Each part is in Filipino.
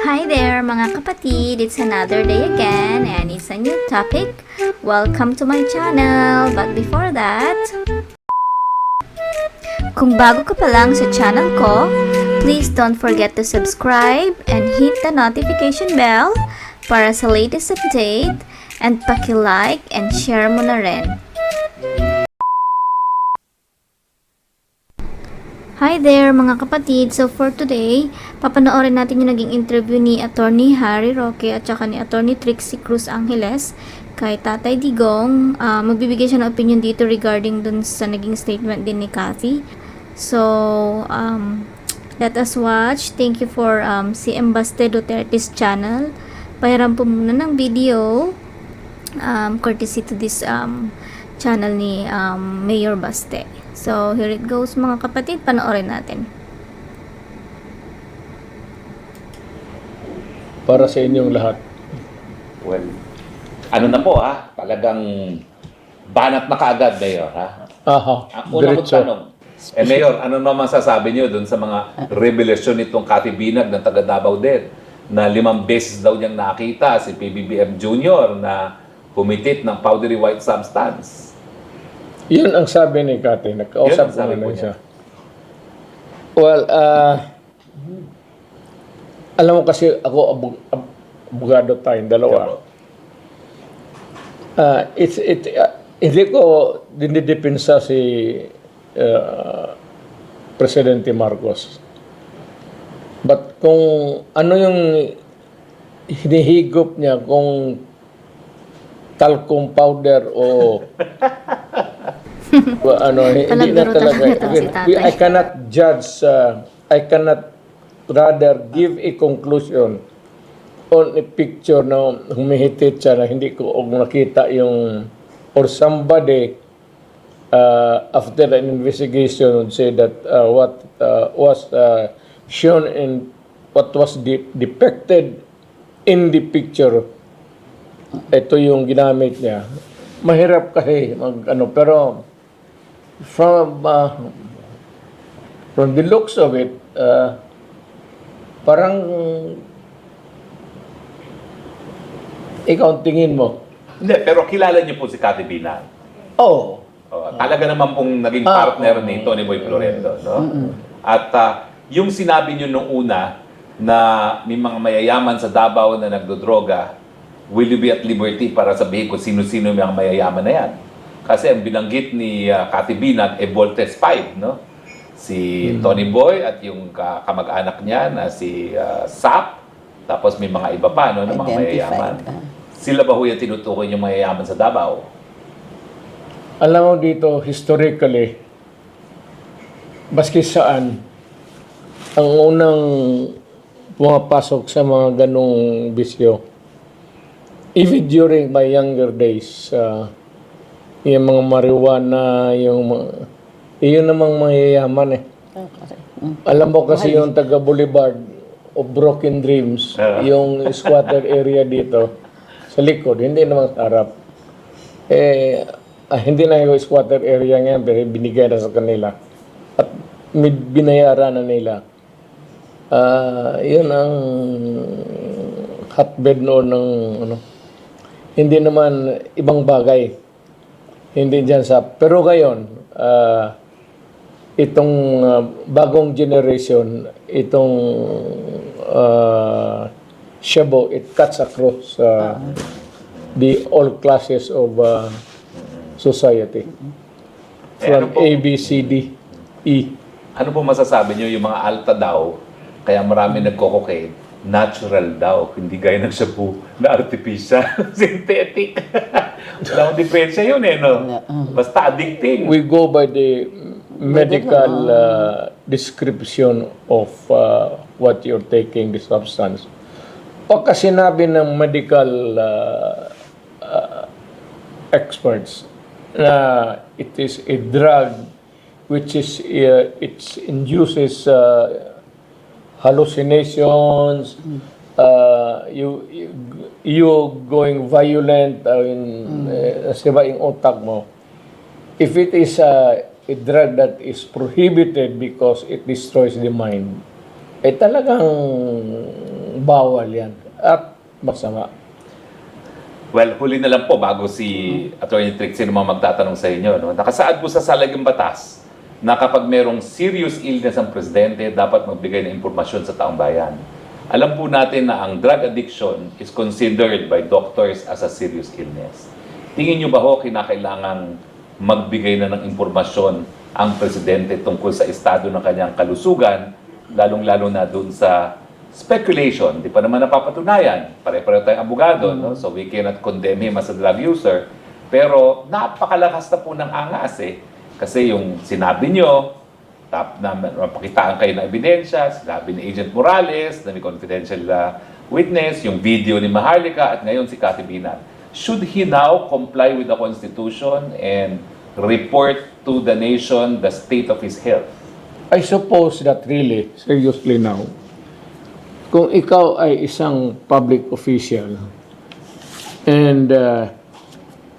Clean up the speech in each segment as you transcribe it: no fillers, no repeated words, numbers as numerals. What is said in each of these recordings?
Hi there mga kapatid! It's another day again and it's a new topic. Welcome to my channel! But before that, kung bago ka pa lang sa channel ko, please don't forget to subscribe and hit the notification bell para sa latest update and paki-like and share mo na rin. Hi there mga kapatid! So for today, papanoorin natin yung naging interview ni Attorney Harry Roque at saka ni Attorney Trixie Cruz Angeles kay Tatay Digong. Magbibigay siya ng opinion dito regarding dun sa naging statement din ni Kathy. So, let us watch. Thank you for CM Baste Duterte's channel. Pahiram po muna ng video courtesy to this channel ni Mayor Baste. So, here it goes mga kapatid, panoorin natin. Para sa inyong lahat. Well, ano na po ha? Talagang banat na kaagad, Mayor ha? Aha, Ang una kong tanong, Mayor, ano naman sasabi niyo dun sa mga revelasyon nitong Kathy Binag ng taga Davao din na 5 beses daw niyang nakita si PBBM Jr. na humitit ng powdery white substance? Yun ang sabi ni Kathy. Nakausap ko sabi na po siya. Well, alam mo kasi ako abogado tayong dalawa. Hindi ko dinidepensa si Presidente Marcos. But kung ano yung hinihigop niya, kung talcum powder o hindi na talaga. I cannot judge, I cannot rather give a conclusion on a picture na humihitit siya na hindi ko nakita yung, or somebody after an investigation would say that what was shown in what was depicted in the picture, ito yung ginamit niya. Mahirap kasi pero from the looks of it, parang ikaw ang tingin mo. Hindi, pero kilala niyo po si Kathy Binag. Oh. Talaga naman pong naging partner ni Tony Boy Florendo. No? At yung sinabi niyo nung una na may mga mayayaman sa Davao na nagdodroga, will you be at liberty para sabihin kung sino-sino yung mga mayayaman na yan? Kasi ang binanggit ni Kathy Binag Voltes 5, no? Si Tony Boy at yung kamag-anak niya na si Sap, tapos may mga iba pa, no, ng mga mayayaman. Sila ba ho yung tinutukoy yung mayayaman sa Davao? Alam mo dito, historically, baski saan, ang unang pumapasok sa mga ganong bisyo, even during my younger days, yung mga marijuana, yun namang mayayaman eh. Alam mo kasi yung taga Boulevard of Broken Dreams, yung squatter area dito, sa likod, hindi naman sa harap. Hindi na yung squatter area ngayon, pero binigay na sa kanila. At binayaran na nila. Yun ang hotbed noon ng hindi naman ibang bagay. Hindi dyan sa... Pero ngayon, itong bagong generation, itong Shabu, it cuts across the all classes of society. From A, B, C, D, E. Ano po masasabi niyo yung mga alta daw, kaya marami nagko-cocaine, natural daw, hindi gaya ng shabu na artificial, synthetic. Wala akong diferensya yun eh, no? Basta addicting. We go by the medical description of what you're taking, the substance. Pagka sinabi ng medical experts na it is a drug which is it induces hallucinations, you going violent, siba yung utak mo. If it is a drug that is prohibited because it destroys the mind, talagang bawal yan at masama. Well, huli na lang po bago si Attorney Trixie naman magtatanong sa inyo. No? Nakasaad po sa salagang batas na kapag merong serious illness ang presidente, dapat magbigay ng impormasyon sa taong bayan. Alam po natin na ang drug addiction is considered by doctors as a serious illness. Tingin nyo ba ho kinakailangan magbigay na ng impormasyon ang presidente tungkol sa estado ng kanyang kalusugan, lalong-lalo na dun sa speculation, di pa naman napapatunayan. Pare-pareho tayong abogado, no? So we cannot condemn him as a drug user. Pero napakalakas na po ng angas eh. Kasi yung sinabi nyo, na mapakitaan kayo ng ebidensya, sinabi ni Agent Morales, na may confidential witness, yung video ni Maharlika, at ngayon si Cathy Binat. Should he now comply with the Constitution and report to the nation the state of his health? I suppose that really, seriously now, kung ikaw ay isang public official and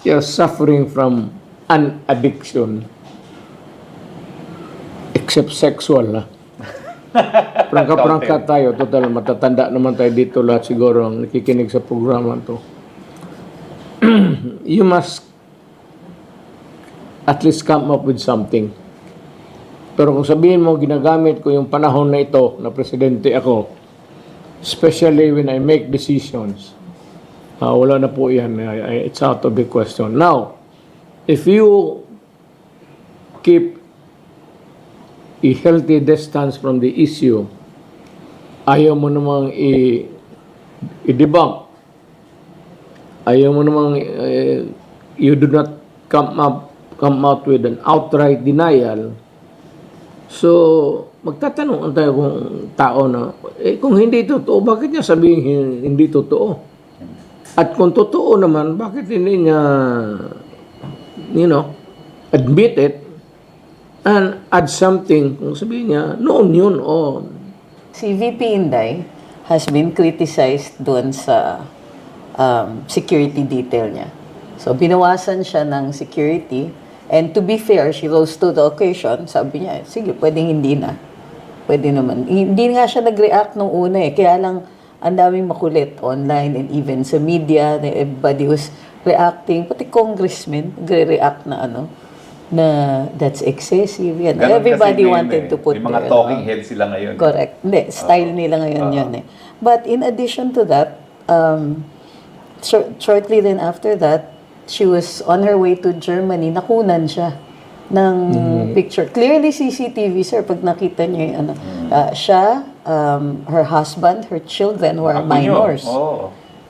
you're suffering from an addiction, except sexual na. Prangka-prangka tayo, total, matatanda naman tayo dito lahat siguro ang nakikinig sa programa to. You must at least come up with something. Pero kung sabihin mo, ginagamit ko yung panahon na ito na presidente ako, especially when I make decisions, wala na po yan. It's out of the question. Now, if you keep a healthy distance from the issue, ayaw mo namang i-debunk, ayaw mo namang you do not come out with an outright denial, so magtatanong tayo kung tao na, kung hindi totoo, bakit niya sabihin hindi totoo? At kung totoo naman, bakit hindi niya, admit it and add something, kung sabihin niya, noon yun, Si VP Inday has been criticized doon sa security detail niya. So, binawasan siya ng security. And to be fair, she rose to the occasion. Sabi niya, sige, pwedeng hindi na. Pwede naman. Hindi nga siya nag-react nung una eh. Kaya lang, ang daming makulit online and even sa media. Everybody was reacting. Pati congressmen, nagre-react na na that's excessive. Yan. Ganun Everybody kasi wanted to put may mga their, talking heads sila ngayon. Correct. Hindi, style nila ngayon yan eh. But in addition to that, shortly then after that, she was on her way to Germany, nakunan siya ng picture. Clearly CCTV, sir, pag nakita niyo yung siya, her husband, her children were minors.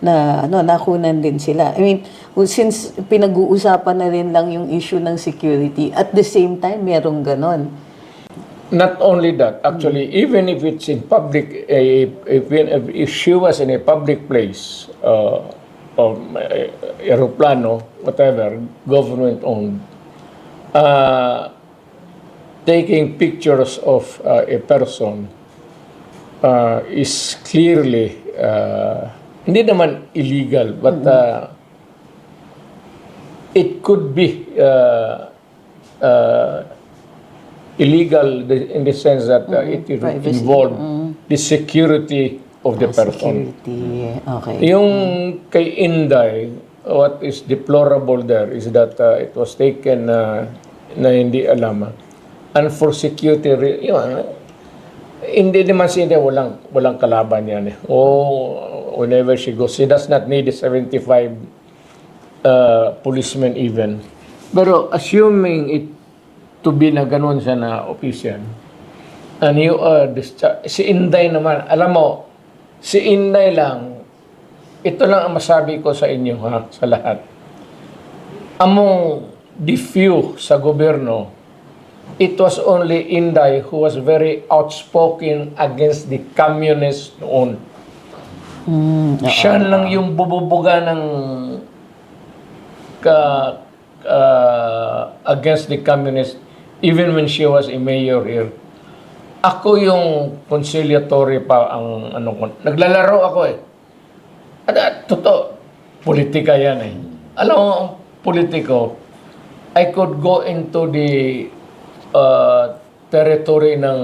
Na nakunan din sila. I mean, since pinag-uusapan na rin lang yung issue ng security, at the same time, merong ganon. Not only that, actually, even if it's in public, if she was in a public place, or aeroplano, whatever, government-owned, taking pictures of a person is clearly, hindi naman illegal, but it could be illegal in the sense that it involved the security of the person. Security, okay. Yung kay Inday, what is deplorable there is that it was taken na hindi alam. And for security, hindi naman siya walang kalaban yan. Whenever she goes, she does not need 75 policemen even. Pero assuming it to be na ganun siya na official, and you are discharged, si Inday naman, alam mo, si Inday lang, ito lang ang masabi ko sa inyo sa lahat. Among the few sa gobyerno, it was only Inday who was very outspoken against the communists noon. Siya lang yung bububuga ng against the communists even when she was a mayor here. Ako yung conciliatory pa ang naglalaro ako eh. At totoo, politika yan eh. Alam mo, ang politiko, I could go into the territory ng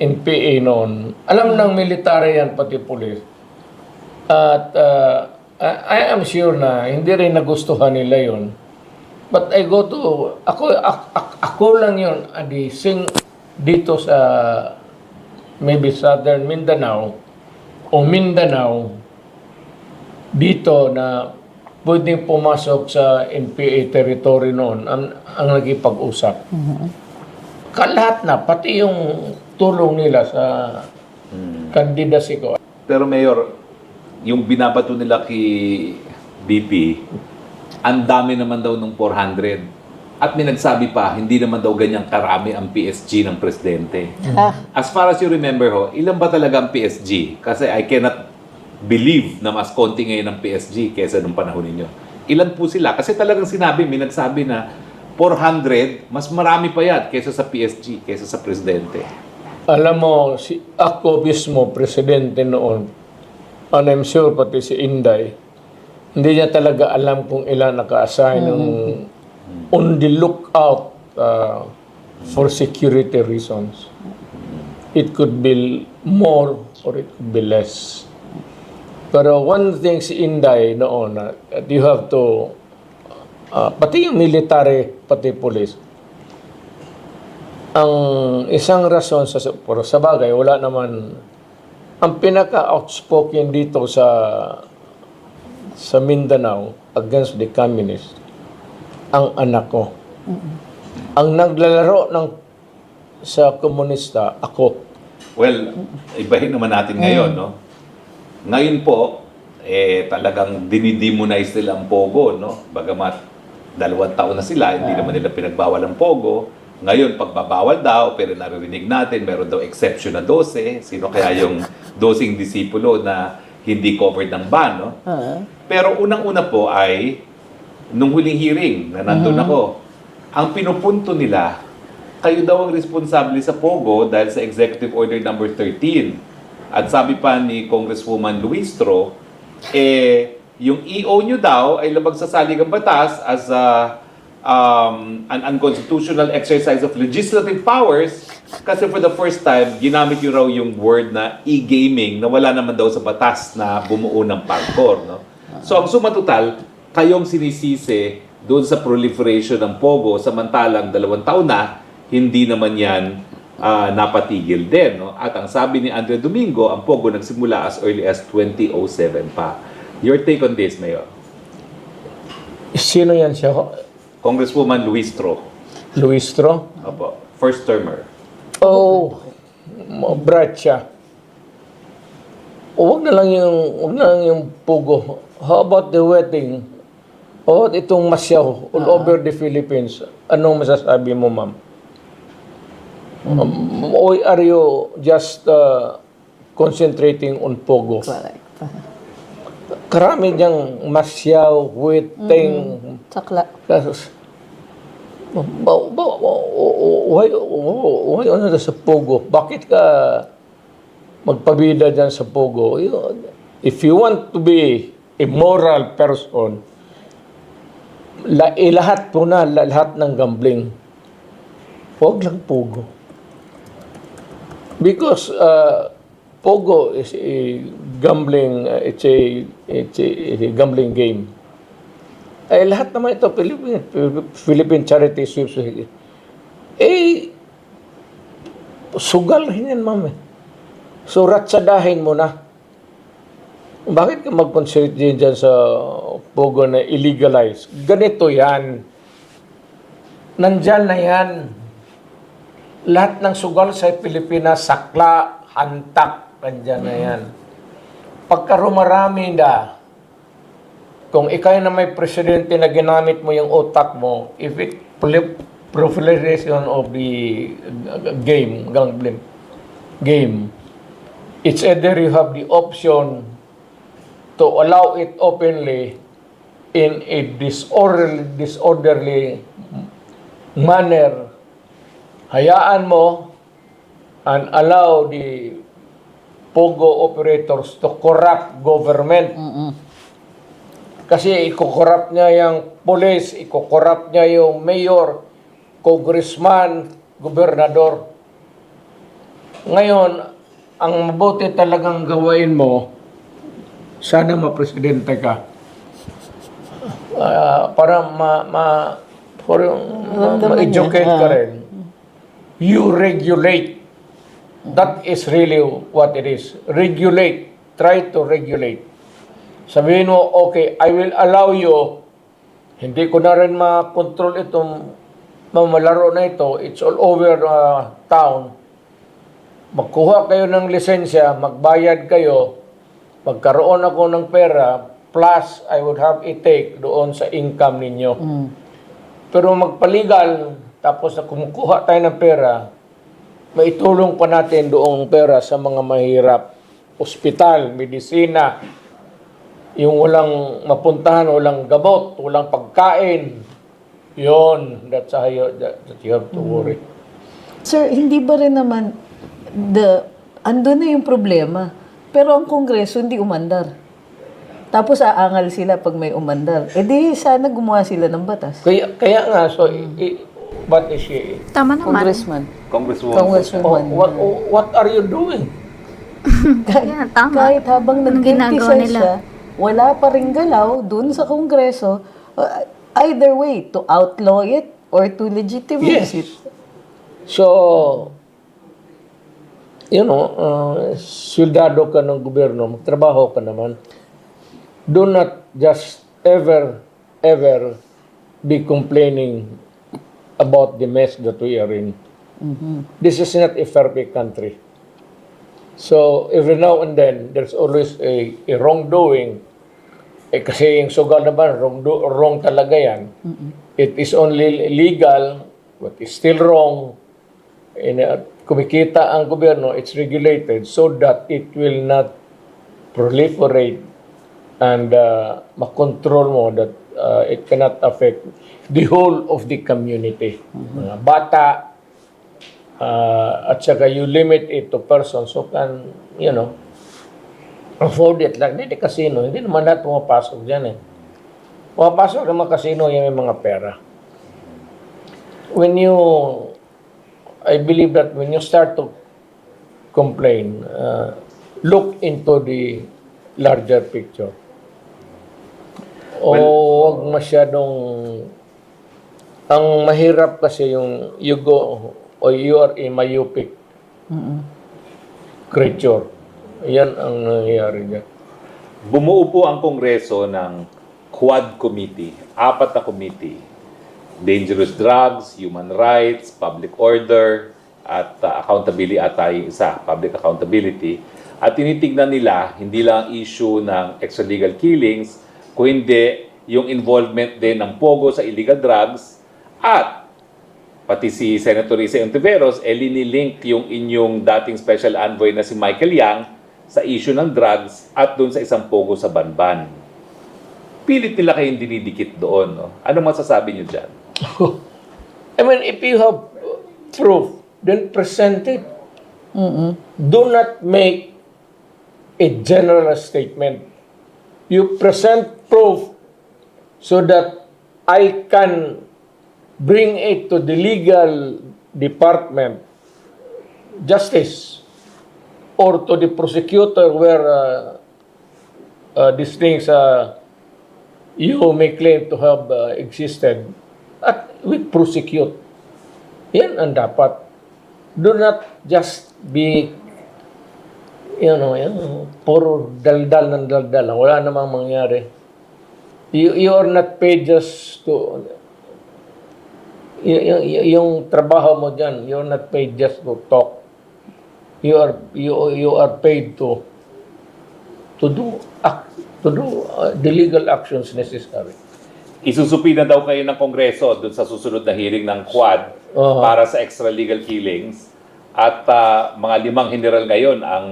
NPA noon. Alam ng military yan, pati police. At I am sure na hindi rin nagustuhan nila yon. But I go to, ako lang yun, sing dito sa maybe Southern Mindanao o Mindanao, dito na pwedeng pumasok sa NPA territory noon ang nagipag-usap. Kalahat na, pati yung tulong nila sa candidacy ko. Pero Mayor, yung binabato nila kay BP, ang dami naman daw nung 400. At may nagsabi pa, hindi naman daw ganyang karami ang PSG ng presidente. As far as you remember ho, ilan ba talaga ang PSG? Kasi I cannot believe na mas konti ngayon ang PSG kaysa nung panahon ninyo. Ilan po sila? Kasi talagang sinabi, may nagsabi na 400, mas marami pa yan kaysa sa PSG, kaysa sa presidente. Alam mo, ako mismo, presidente noon, and I'm sure pati si Inday, hindi niya talaga alam kung ilan naka-assign on the lookout for security reasons. It could be more or it could be less. Pero one thing si Inday noon, that you have to, pati yung military, pati police, ang isang rason sa bagay, wala naman, ang pinaka-outspoken dito sa Mindanao against the communists, ang anak ko. Ang naglalaro sa komunista, ako. Well, ibahin naman natin ngayon, no? Ngayon po, talagang dinidemonize nila ang Pogo, no? Bagamat 2 taon na sila, hindi naman nila pinagbawal ang Pogo. Ngayon, pagbabawal daw, pero naririnig natin, meron daw exception na 12. Sino kaya yung 12 disipulo na hindi covered ng ban, no? Pero unang-una po ay, nung huling hearing na nandun ako, ang pinupunto nila, kayo daw ang responsable sa Pogo dahil sa Executive Order number 13. At sabi pa ni Congresswoman Luistro, yung EO nyo daw ay labag sa saligang batas as an unconstitutional exercise of legislative powers kasi for the first time, ginamit nyo raw yung word na e-gaming na wala naman daw sa batas na bumuo ng PAGCOR. No? So ang suma total, kayong sinisisi doon sa proliferation ng Pogo samantalang 2 taon na, hindi naman yan napatigil din. No? At ang sabi ni Andre Domingo, ang Pogo nagsimula as early as 2007 pa. Your take on this, Mayor? Sino yan siya? Congresswoman Luistro. Luistro? Opo. First termer. Oh, bright siya. Huwag na lang yung Pogo. How about the wedding? O itong masyaw all over the Philippines. Anong masasabi mo, ma'am? Or are you just concentrating on Pogo? Correct. Karami diyang masyaw, wedding. Sakla. Why ano na sa Pogo? Bakit ka magpabida dyan sa Pogo? If you want to be a moral person, lahat po na, lahat ng gambling. Huwag lang Pogo. Because Pogo is a gambling, it's a gambling game. Ay lahat naman ito, Philippine Charity Sweeps. Sugal rin yan, ma'am. So, ratsadahin mo na. Bakit ka mag-consider dyan sa Pogo na illegalize? Ganito yan. Nandyan na yan. Lahat ng sugal sa Pilipinas, sakla, hantak, nandyan na yan. Pagka rumarami na, kung ikaw na may presidente na ginamit mo yung utak mo, if it proliferation of the gambling game, it's either you have the option to allow it openly in a disorderly manner, hayaan mo and allow the Pogo operators to corrupt government. Kasi iko-corrupt niya yung police, iko-corrupt niya yung mayor, congressman, gobernador. Ngayon, ang mabuti talagang gawain mo, sana ma-presidente ka. Para ma-educate ka rin. You regulate. That is really what it is. Regulate. Try to regulate. Sabihin mo, okay, I will allow you, hindi ko na rin ma-control itong mamalaro na ito. It's all over town. Magkuha kayo ng lisensya, magbayad kayo, magkaroon ako ng pera, plus I would have a take doon sa income ninyo. Pero magpaligal, tapos na kumukuha tayo ng pera, maitulong pa natin doong pera sa mga mahirap. Ospital, medisina, yung walang mapuntahan, walang gamot, walang pagkain. Yun, that you have to worry. Sir, hindi ba rin naman ando na yung problema, pero ang Kongreso hindi umandar. Tapos aangal sila pag may umandar. Eh di, sana gumawa sila ng batas. Kaya nga, so, what is she? Tama naman. Congresswoman. What are you doing? Kaya, tama. Kahit habang Anong ginagawa nag-criticize nila? siya, wala pa rin galaw dun sa Kongreso. Either way, to outlaw it or to legitimize it. So, sildado ka ng gobyerno, magtrabaho ka naman. Do not just ever be complaining about the mess that we are in. This is not a perfect country. So, every now and then, there's always a wrongdoing. Kasi yung sugal naman, wrong talaga yan. It is only legal, but it's still wrong. Kumikita ang gobyerno, it's regulated so that it will not proliferate and makontrol mo that it cannot affect the whole of the community. Mga bata, at saka you limit it to persons who can, afford it. Like the casino, hindi naman lahat pumapasok dyan eh. Pumapasok ng mga casino, yung may mga pera. I believe that when you start to complain, look into the larger picture. Wag masyadong, ang mahirap kasi yung you are a myopic creature. Yan ang nangyayari dyan. Bumuo po ang Kongreso ng Quad Committee, 4 na committee. Dangerous drugs, human rights, public order, at accountability at yung isa, public accountability. At tinitignan nila, hindi lang ang issue ng extralegal killings, kundi yung involvement din ng POGO sa illegal drugs, at pati si Senator Risa Ontiveros, linilink yung inyong dating special envoy na si Michael Yang sa issue ng drugs at doon sa isang POGO sa Banban. Pilit nila kayong dinidikit doon. No? Ano masasabi niyo dyan? I mean, if you have proof, then present it. Do not make a general statement. You present proof so that I can bring it to the legal department, justice, or to the prosecutor where these things you may claim to have existed. At we prosecute. Yan ang dapat. Do not just be, puro daldal ng daldal. Wala namang mangyari. You are not paid just to, yung trabaho mo dyan, you're not paid just to talk. You are paid to do the legal actions necessary. Isusupina daw kayo ng Kongreso doon sa susunod na hearing ng Quad para sa extralegal killings. At mga 5 general ngayon ang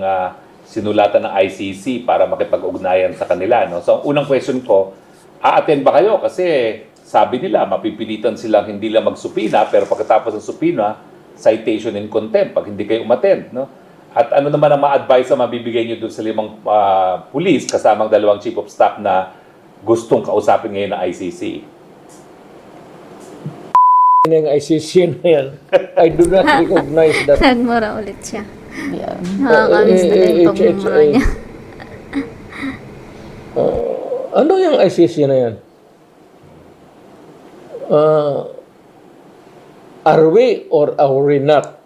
sinulatan ng ICC para makipag-ugnayan sa kanila. No? So, ang unang question ko, a-attend ba kayo? Kasi sabi nila, mapipilitan silang hindi lang magsupina, pero pagkatapos ng supina, citation in contempt pag hindi kayo umattend. No? At ano naman ang ma-advise na mabibigay nyo doon sa 5 pulis kasamang 2 chief of staff na gustong kausapin ngayon ng ICC? Yung ICC na yan, I do not recognize that. Nagmura ulit siya. Yeah. Nakakamiss na yung pagmumura niya. Ano yung ICC na yan? Are we or are we not?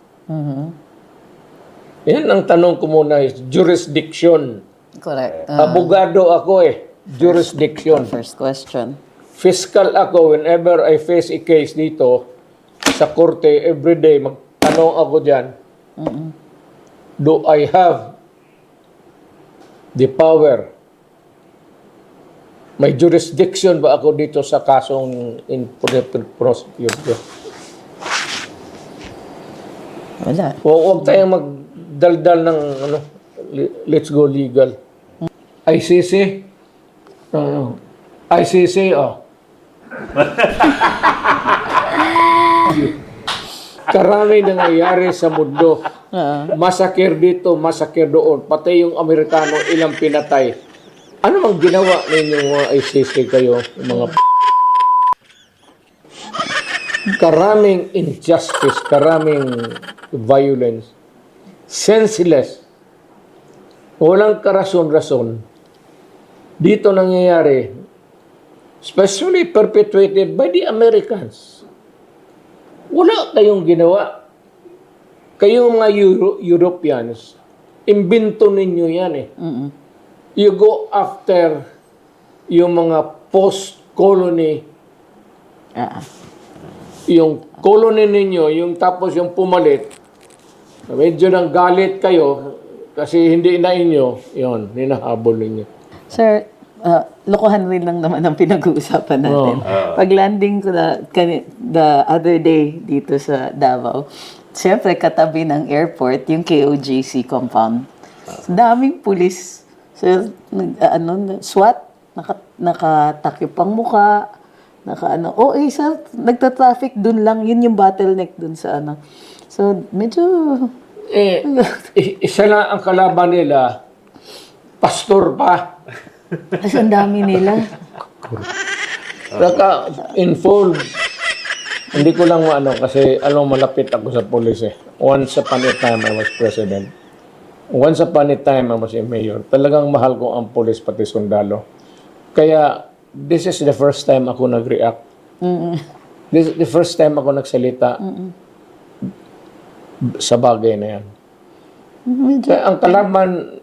Yan ang tanong ko muna is jurisdiction. Correct. Abogado ako jurisdiction. First question. Fiscal ako whenever I face a case dito sa korte everyday magtanong ako diyan. Do I have the power? May jurisdiction ba ako dito sa kasong in prosecute? Wala. Huwag tayong magdaldal ng let's go legal. ICC? ICC, Karami nangyayari sa mundo. Masakir dito, masakir doon. Pati yung Amerikano, ilang pinatay. Ano mang ginawa ninyong mga ICC kayo, mga karaming injustice, karaming violence, senseless, walang karason-rason. Dito nangyayari, especially perpetuated by the Americans. Wala kayong ginawa. Kayong mga Europeans, imbento ninyo yan You go after yung mga post-colony, yung colony ninyo, yung tapos yung pumalit, medyo nang galit kayo kasi hindi na inyo, yun, hinahabol ninyo. Sir, lokohan rin lang naman ang pinag-uusapan natin. Pag landing ko the other day dito sa Davao, siyempre katabi ng airport, yung KOJC compound. Daming pulis. So, SWAT, nakatakip ang muka, sir, nagta-traffic dun lang, yun yung bottleneck dun sa So, medyo... isa lang ang kalaban nila, pastor pa. Kasi ang dami nila. Naka-involved. Hindi ko lang kasi malapit ako sa police Once upon a time, I was president. Once upon a time, I was a mayor. Talagang mahal ko ang police pati sundalo. Kaya, this is the first time ako nag-react. This is the first time ako nagsalita sa bagay na yan. Kaya ang kalaban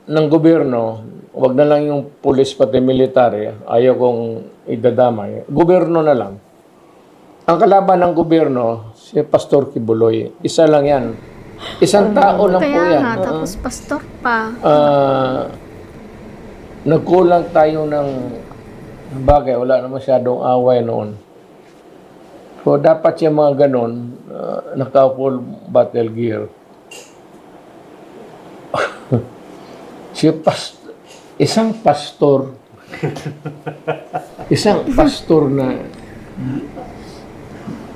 ng gobyerno, wag na lang yung police pati military, ayaw kong idadamay. Gobyerno na lang. Ang kalaban ng gobyerno, si Pastor Kibuloy, isa lang yan. Isang tao lang po yan. Kaya nga, tapos pastor pa. Nagkulang tayo ng bagay, wala na masyadong away noon. So, dapat yung mga ganon, naka-full battle gear. Isang pastor na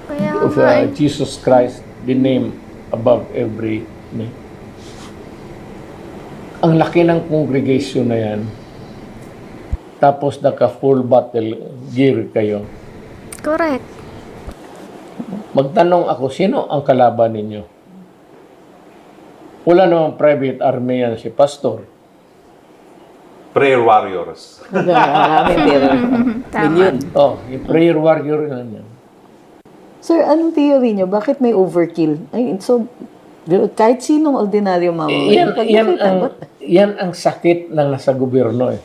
Kaya of nga, Jesus Christ, the name above every name. Ang laki ng congregation na yan. Tapos naka-full battle gear kayo. correct. Magtanong ako, sino ang kalaban ninyo? Wala namang private army yan si pastor. Prayer warriors. Marami pero million. Yung prayer warrior lang yan. Sir, anong theory nyo? Bakit may overkill? So, kahit sinong ordinaryo mamamayang. Yan ang sakit ng nasa gobyerno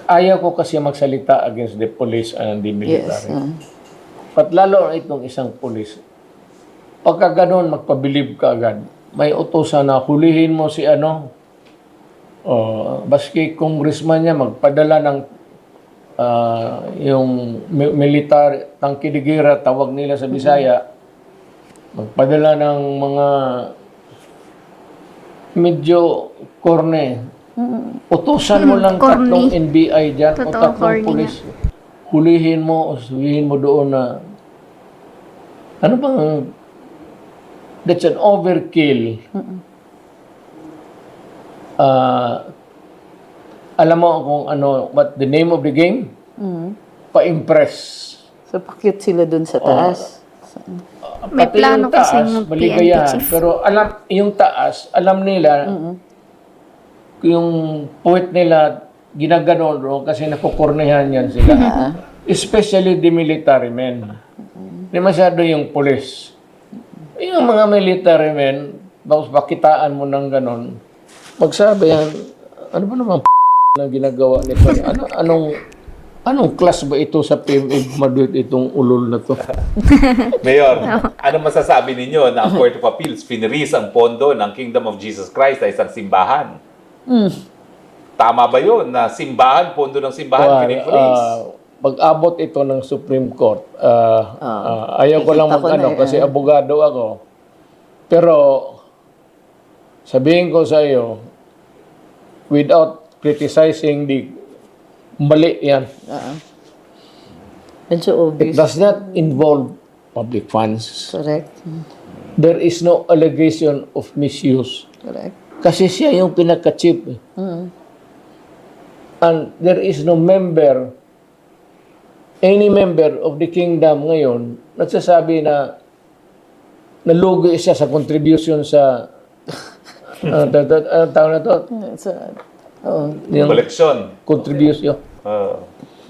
ayaw ko kasi magsalita against the police and the military. Pat lalo itong isang police. Pagka ganun, magpabilib ka agad. May utosan na hulihin mo si baski congressman niya magpadala ng yung militar tangkidigira, tawag nila sa Bisaya, magpadala ng mga medyo korne. Utusan mo lang tatlong NBI dyan o tatlong pulis. Hulihin mo o sabihin mo doon na ano bang that's an overkill. Alam mo kung what the name of the game? Pa-impress. So, pakit sila dun sa taas. May Pati plano yung taas, kasi yung maligayahan. PNP chief. Pero yung taas, alam nila yung poet nila ginaganon ro kasi nakukornehan yan sila. Especially the military men. Di masyado yung police. Yung mga military men, bakitaan mo ng ganon, magsabi yan, ano ba naman na ginagawa nito? Anong class ba ito sa PMA Madrid itong ulol na to? Mayor, ano masasabi ninyo na ang Court of Appeals finreeze ang pondo ng Kingdom of Jesus Christ sa isang simbahan? Tama ba yun na simbahan, pondo ng simbahan, pinifreeze? Pag-abot ito ng Supreme Court, ayaw ko lang mag-ano kasi abogado ako. Pero sabihin ko sa iyo, without criticizing the mali yan. Medyo It obvious. does not involve public funds. Correct. There is no allegation of misuse. Correct. Kasi siya yung pinaka-chief. And there is no member, any member of the kingdom ngayon, nagsasabi na nalugi siya sa contribution sa tawag na to? Yung Koleksyon. contribution.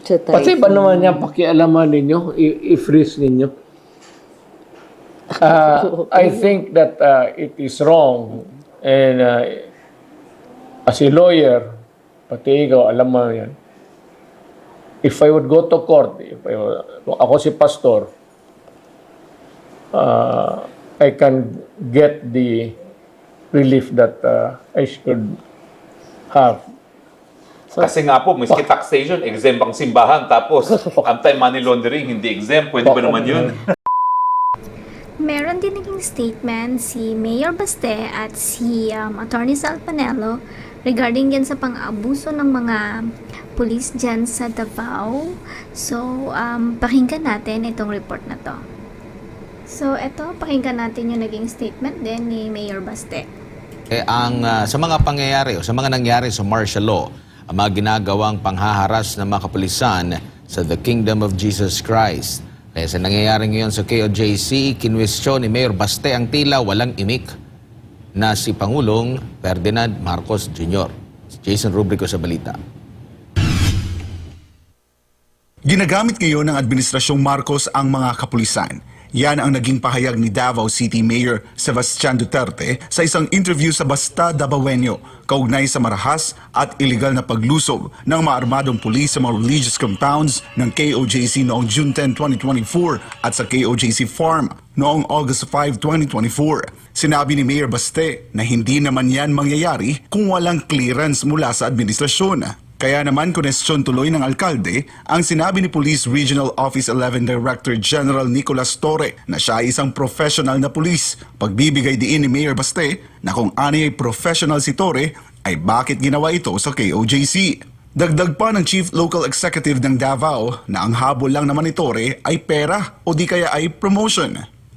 Sa Pati ba naman niya pakialaman ninyo, i-freeze ninyo? I think that it is wrong. And as a lawyer, pati ikaw, alam mo yan. If I would go to court, kung ako si pastor, I can get the relief that I should have. Kasi nga po, miski taxation, exempt ang simbahan. Tapos, anti-money laundering, hindi exempt. Pwede ba naman yun? Meron din naging statement si Mayor Baste at si Attorney Sal Panelo regarding yan sa pang-abuso ng mga pulis dyan sa Davao. So, pakinggan natin itong report na to. So, eto, pakinggan natin yung naging statement din ni Mayor Baste. Sa mga pangyayari o sa mga nangyari sa martial law, ang mga ginagawang panghaharas ng mga kapulisan sa The Kingdom of Jesus Christ. Kaya sa nangyayari ngayon sa KOJC, kinwestiyon ni Mayor Baste ang tila walang imik na si Pangulong Ferdinand Marcos Jr. Jason Rubrico sa balita. Ginagamit ngayon ng Administrasyong Marcos ang mga kapulisan. Yan ang naging pahayag ni Davao City Mayor Sebastian Duterte sa isang interview sa Basta Davaoenyo kaugnay sa marahas at iligal na paglusob ng mga armadong pulis sa mga religious compounds ng KOJC noong June 10, 2024 at sa KOJC Farm noong August 5, 2024. Sinabi ni Mayor Baste na hindi naman yan mangyayari kung walang clearance mula sa administrasyon. Kaya naman kunestyon tuloy ng alkalde ang sinabi ni Police Regional Office 11 Director General Nicolas Torre na siya ay isang professional na pulis. Pagbibigay diin ni Mayor Baste na kung ano ay professional si Torre ay bakit ginawa ito sa KOJC. Dagdag pa ng Chief Local Executive ng Davao na ang habol lang naman ni Torre ay pera o di kaya ay promotion.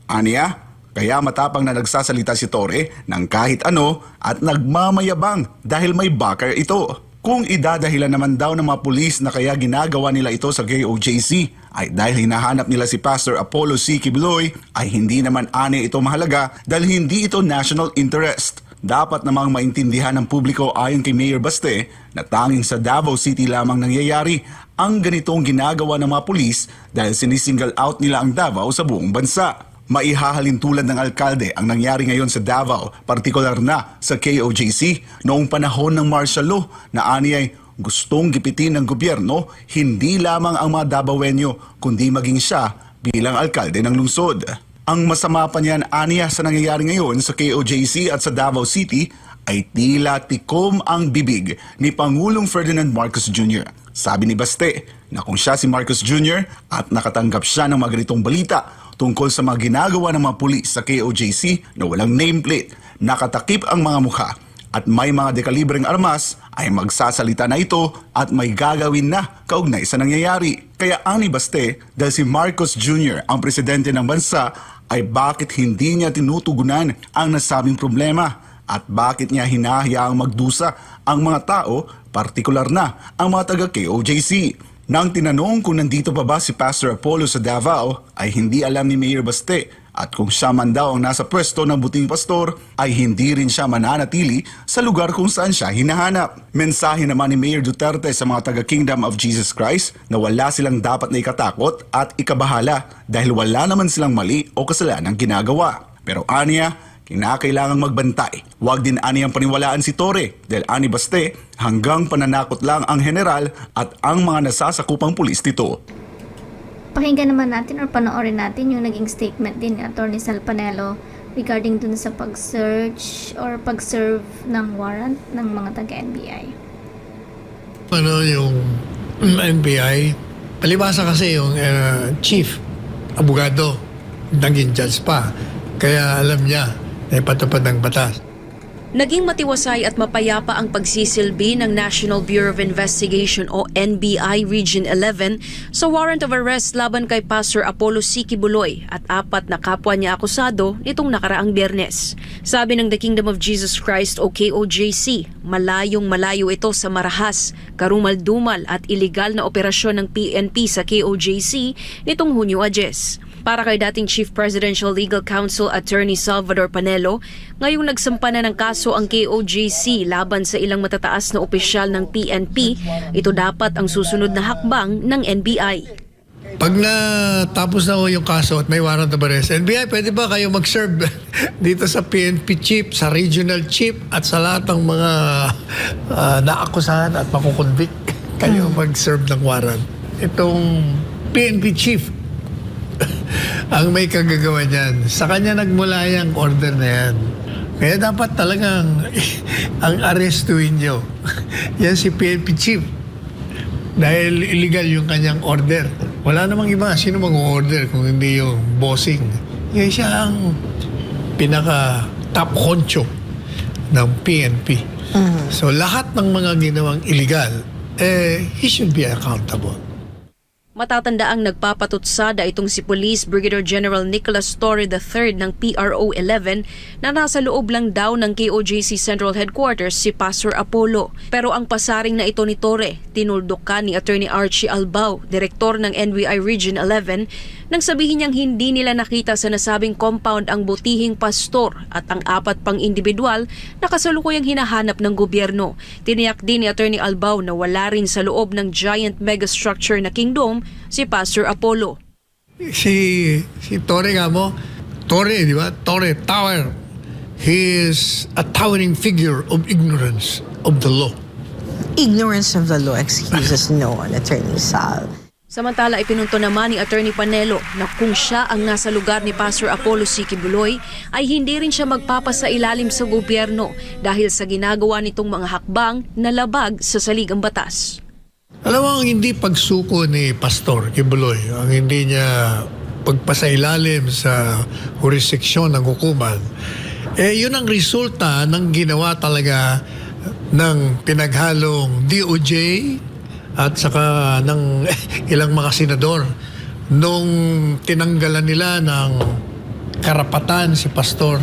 Aniya, kaya matapang na nagsasalita si Torre ng kahit ano at nagmamayabang dahil may backer ito. Kung idadahilan naman daw ng mga pulis na kaya ginagawa nila ito sa KOJC ay dahil hinahanap nila si Pastor Apollo C. Quibloy ay hindi naman ito mahalaga dahil hindi ito national interest. Dapat namang maintindihan ng publiko ayon kay Mayor Baste na tanging sa Davao City lamang nangyayari ang ganitong ginagawa ng mga pulis dahil sinisingle out nila ang Davao sa buong bansa. Maihahalin tulad ng alkalde ang nangyari ngayon sa Davao, partikular na sa KOJC noong panahon ng martial law na aniyay gustong gipitin ng gobyerno hindi lamang ang mga Davaoenyo kundi maging siya bilang alkalde ng lungsod. Ang masama pa niyan aniya sa nangyayari ngayon sa KOJC at sa Davao City ay tila tikom ang bibig ni Pangulong Ferdinand Marcos Jr. Sabi ni Baste na kung siya si Marcos Jr. at nakatanggap siya ng mga ganitong balita tungkol sa mga ginagawa ng mga pulis sa KOJC na walang nameplate, nakatakip ang mga mukha at may mga dekalibreng armas ay magsasalita na ito at may gagawin na kaugnay sa nangyayari. Kaya ani Baste dahil si Marcos Jr. ang presidente ng bansa ay bakit hindi niya tinutugunan ang nasabing problema at bakit niya hinahayaang magdusa ang mga tao, partikular na ang mga taga-KOJC. Nang tinanong kung nandito pa ba si Pastor Apollo sa Davao, ay hindi alam ni Mayor Baste At kung siya man daw ang nasa pwesto ng buting pastor, ay hindi rin siya mananatili sa lugar kung saan siya hinahanap. Mensahe naman ni Mayor Duterte sa mga taga-Kingdom of Jesus Christ na wala silang dapat na ikatakot at ikabahala dahil wala naman silang mali o kasalanang ginagawa. Pero aniya, kinakailangang magbantay. Huwag din aniyang paniwalaan si Torre dahil ani baste hanggang pananakot lang ang general at ang mga nasasakupang pulis dito. Pakinggan naman natin or panoorin natin yung naging statement din ni Atty. Sal Panelo regarding dun sa pag-search or pag-serve ng warrant ng mga taga-NBI. Ano yung NBI, palibasa kasi yung chief, abogado, naging judge pa. Kaya alam niya na ipatupad ng batas. Naging matiwasay at mapayapa ang pagsisilbi ng National Bureau of Investigation o NBI Region 11 sa warrant of arrest laban kay Pastor Apollo C. Kibuloy at 4 na kapwa niya akusado nitong nakaraang Biyernes. Sabi ng The Kingdom of Jesus Christ o KOJC, malayong malayo ito sa marahas, karumal-dumal at iligal na operasyon ng PNP sa KOJC nitong Hunyo 10. Para kay dating Chief Presidential Legal Counsel Attorney Salvador Panelo, ngayong nagsampa na ng kaso ang KOJC laban sa ilang matataas na opisyal ng PNP, ito dapat ang susunod na hakbang ng NBI. Pag natapos na yung kaso at may warrant of arrest, NBI, pwede ba kayo mag-serve dito sa PNP chief, sa regional chief at sa lahat ng mga naakusahan at makukonvict? Kayo mag-serve ng warrant. Itong PNP chief, ang may kagagawa niyan. Sa kanya nagmula yung order na yan. Kaya dapat talagang ang arestuin nyo. Yan si PNP chief. Dahil illegal yung kanyang order. Wala namang iba. Sino mag-order kung hindi yung bossing? Yan siya ang pinaka-top honcho ng PNP. So lahat ng mga ginawang illegal, he should be accountable. Matatandaang nagpapatutsada itong si Police Brigadier General Nicholas Torre III ng PRO 11 na nasa loob lang daw ng KOJC Central Headquarters si Pastor Apollo. Pero ang pasaring na ito ni Torre, tinuldukan ni Attorney Archie Albao, Direktor ng NBI Region 11, nang sabihin niyang hindi nila nakita sa nasabing compound ang butihing pastor at ang 4 pang individual na kasalukuyang hinahanap ng gobyerno. Tiniyak din ni Attorney Albao na wala rin sa loob ng giant megastructure na kingdom si Pastor Apollo. Si Torre nga mo, Torre, di ba? Torre, tower. He is a towering figure of ignorance of the law. Ignorance of the law excuses no one, Attorney Sal. Samantala, ipinunto naman ni Attorney Panelo na kung siya ang nasa lugar ni Pastor Apollo C. Kibuloy, ay hindi rin siya magpapasailalim sa gobyerno dahil sa ginagawa nitong mga hakbang na labag sa saligang batas. Alam mo, ang hindi pagsuko ni Pastor Kibuloy, ang hindi niya pagpasailalim sa jurisdiksyon ng hukuman, yun ang resulta ng ginawa talaga ng pinaghalong DOJ at saka ng ilang mga senador nung tinanggalan nila ng karapatan si Pastor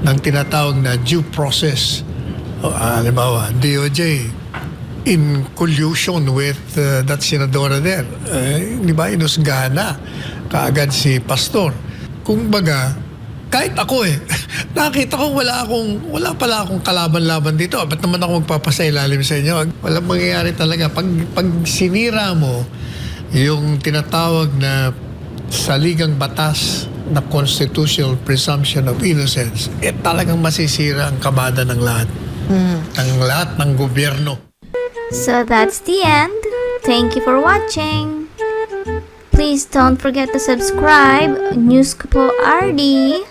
ng tinatawag na due process. Halimbawa, DOJ in collusion with that senadora there. Di ba, inusgahan na kaagad si Pastor. Kung baga, kahit ako nakita ko wala pala akong kalaban-laban dito. Ba't naman ako magpapasailalim sa inyo? Walang mangyayari talaga. Pag sinira mo yung tinatawag na saligang batas na constitutional presumption of innocence, talagang masisira ang kabada ng lahat. Ng lahat ng gobyerno. So that's the end. Thank you for watching. Please don't forget to subscribe. News ko po RD.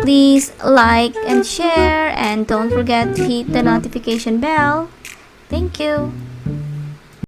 Please like and share and don't forget to hit the notification bell. Thank you.